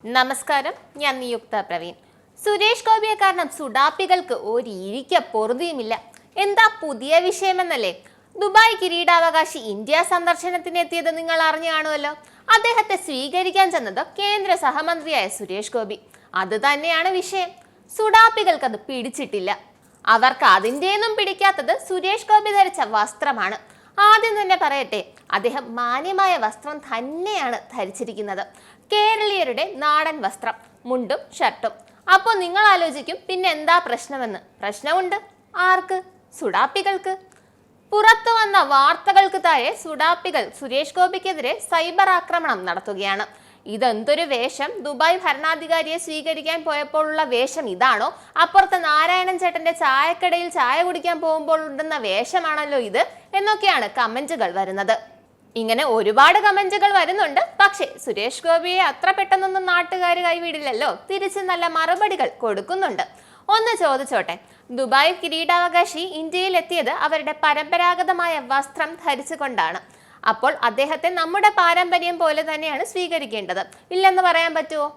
നമസ്കാരം, ഞാൻ നിയുക്ത പ്രവീൺ. സുരേഷ് ഗോപിയെ കാരണം സുഡാപ്പികൾക്ക് ഒരിക്ക പൊറുതിയുമില്ല. എന്താ പുതിയ വിഷയമെന്നല്ലേ? ദുബായ് കിരീടാവകാശി ഇന്ത്യ സന്ദർശനത്തിനെത്തിയത് നിങ്ങൾ അറിഞ്ഞു കാണുമല്ലോ. അദ്ദേഹത്തെ സ്വീകരിക്കാൻ ചെന്നത് കേന്ദ്ര സഹമന്ത്രിയായ സുരേഷ് ഗോപി. അത് തന്നെയാണ് വിഷയം. സുഡാപ്പികൾക്ക് അത് പിടിച്ചിട്ടില്ല. അവർക്ക് അതിൻ്റെയൊന്നും പിടിക്കാത്തത് സുരേഷ് ഗോപി ധരിച്ച വസ്ത്രമാണ്. ആദ്യം തന്നെ പറയട്ടെ, അദ്ദേഹം മാന്യമായ വസ്ത്രം തന്നെയാണ് ധരിച്ചിരിക്കുന്നത്. കേരളീയരുടെ നാടൻ വസ്ത്രം, മുണ്ടും ഷർട്ടും. അപ്പോൾ നിങ്ങൾ ആലോചിക്കും, പിന്നെ എന്താ പ്രശ്നമെന്ന്. പ്രശ്നമുണ്ട്. ആർക്ക്? സുഡാപ്പികൾക്ക്. പുറത്തു വന്ന വാർത്തകൾക്ക് താഴെ സുഡാപ്പികൾ സുരേഷ് ഗോപിക്കെതിരെ സൈബർ ആക്രമണം നടത്തുകയാണ്. ഇതെന്തൊരു വേഷം! ദുബായ് ഭരണാധികാരിയെ സ്വീകരിക്കാൻ പോയപ്പോഴുള്ള വേഷം ഇതാണോ? അപ്പുറത്ത് നാരായണൻ ചേട്ടന്റെ ചായക്കടയിൽ ചായ കുടിക്കാൻ പോകുമ്പോൾ ഉണ്ടെന്ന വേഷമാണല്ലോ ഇത് എന്നൊക്കെയാണ് കമന്റുകൾ വരുന്നത്. ഇങ്ങനെ ഒരുപാട് കമന്റുകൾ വരുന്നുണ്ട്. പക്ഷേ സുരേഷ് ഗോപിയെ അത്ര പെട്ടെന്നൊന്നും നാട്ടുകാർ കൈവിടില്ലല്ലോ. തിരിച്ച് നല്ല മറുപടികൾ കൊടുക്കുന്നുണ്ട്. ഒന്ന് ചോദിച്ചോട്ടെ, ദുബായ് കിരീടാവകാശി ഇന്ത്യയിൽ എത്തിയത് അവരുടെ പരമ്പരാഗതമായ വസ്ത്രം ധരിച്ചുകൊണ്ടാണ്. അപ്പോൾ അദ്ദേഹത്തെ നമ്മുടെ പാരമ്പര്യം പോലെ തന്നെയാണ് സ്വീകരിക്കേണ്ടത്. ഇല്ലെന്ന് പറയാൻ പറ്റുമോ?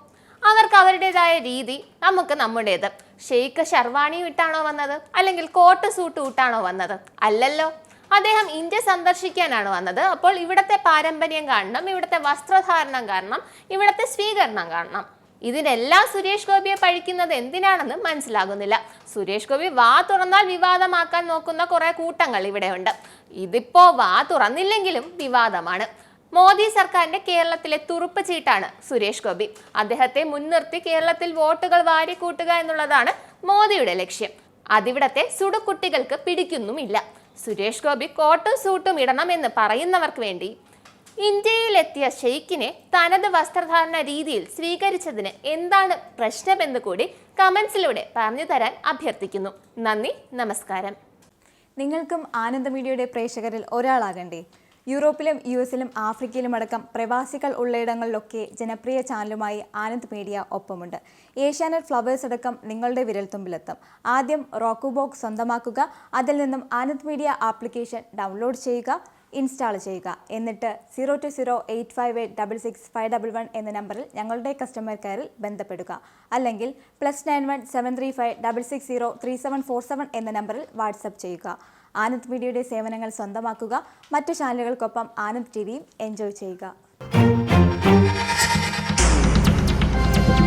അവർക്ക് അവരുടേതായ രീതി, നമുക്ക് നമ്മുടേത്. ഷെയ്ഖ് ഷർവാണി ഇട്ടാണോ വന്നത്? അല്ലെങ്കിൽ കോട്ട് സൂട്ട് ഇട്ടാണോ വന്നത്? അല്ലല്ലോ. അദ്ദേഹം ഇന്ത്യ സന്ദർശിക്കാനാണ് വന്നത്. അപ്പോൾ ഇവിടുത്തെ പാരമ്പര്യം കാണണം, ഇവിടുത്തെ വസ്ത്രധാരണം കാണണം, ഇവിടുത്തെ സ്വീകരണം കാണണം. ഇതിനെല്ലാം സുരേഷ് ഗോപിയെ പഴിക്കുന്നത് എന്തിനാണെന്ന് മനസ്സിലാകുന്നില്ല. സുരേഷ് ഗോപി വാ തുറന്നാൽ വിവാദമാക്കാൻ നോക്കുന്ന കുറെ കൂട്ടങ്ങൾ ഇവിടെയുണ്ട്. ഇതിപ്പോ വാ തുറന്നില്ലെങ്കിലും വിവാദമാണ്. മോദി സർക്കാരിന്റെ കേരളത്തിലെ തുറുപ്പ് ചീട്ടാണ് സുരേഷ് ഗോപി. അദ്ദേഹത്തെ മുൻനിർത്തി കേരളത്തിൽ വോട്ടുകൾ വാരിക്കൂട്ടുക എന്നുള്ളതാണ് മോദിയുടെ ലക്ഷ്യം. അതിവിടത്തെ സുടുകുട്ടികൾക്ക് പിടിക്കുന്നുമില്ല. സുരേഷ് ഗോപി കോട്ടും സൂട്ടും ഇടണമെന്ന് പറയുന്നവർക്ക് വേണ്ടി ഇന്ത്യയിലെത്തിയ ഷെയ്ഖിനെ തനത് വസ്ത്രധാരണ രീതിയിൽ സ്വീകരിച്ചതിന് എന്താണ് പ്രശ്നമെന്ന് കൂടി കമന്റ്സിലൂടെ പറഞ്ഞു തരാൻ അഭ്യർത്ഥിക്കുന്നു. നന്ദി, നമസ്കാരം. നിങ്ങൾക്കും ആനന്ദ മീഡിയയുടെ പ്രേക്ഷകരിൽ ഒരാളാകണ്ടേ? യൂറോപ്പിലും യുഎസിലും ആഫ്രിക്കയിലും അടക്കം പ്രവാസികൾ ഉള്ളയിടങ്ങളിലൊക്കെ ജനപ്രിയ ചാനലുമായി ആനന്ദ് മീഡിയ ഒപ്പമുണ്ട്. ഏഷ്യാനെറ്റ് ഫ്ലവേഴ്സ് അടക്കം നിങ്ങളുടെ വിരൽത്തുമ്പിലെത്തും. ആദ്യം റോക്കു ബോക്സ് സ്വന്തമാക്കുക. അതിൽ നിന്നും ആനന്ദ് മീഡിയ ആപ്ലിക്കേഷൻ ഡൗൺലോഡ് ചെയ്യുക, ഇൻസ്റ്റാൾ ചെയ്യുക. എന്നിട്ട് 02085866511 എന്ന നമ്പറിൽ ഞങ്ങളുടെ കസ്റ്റമർ കെയറിൽ ബന്ധപ്പെടുക. അല്ലെങ്കിൽ +91 735 660 3747 എന്ന നമ്പറിൽ വാട്സപ്പ് ചെയ്യുക. ആനന്ദ് മീഡിയയുടെ സേവനങ്ങൾ സ്വന്തമാക്കുക. മറ്റു ചാനലുകൾക്കൊപ്പം ആനന്ദ് ടിവിയും എൻജോയ് ചെയ്യുക.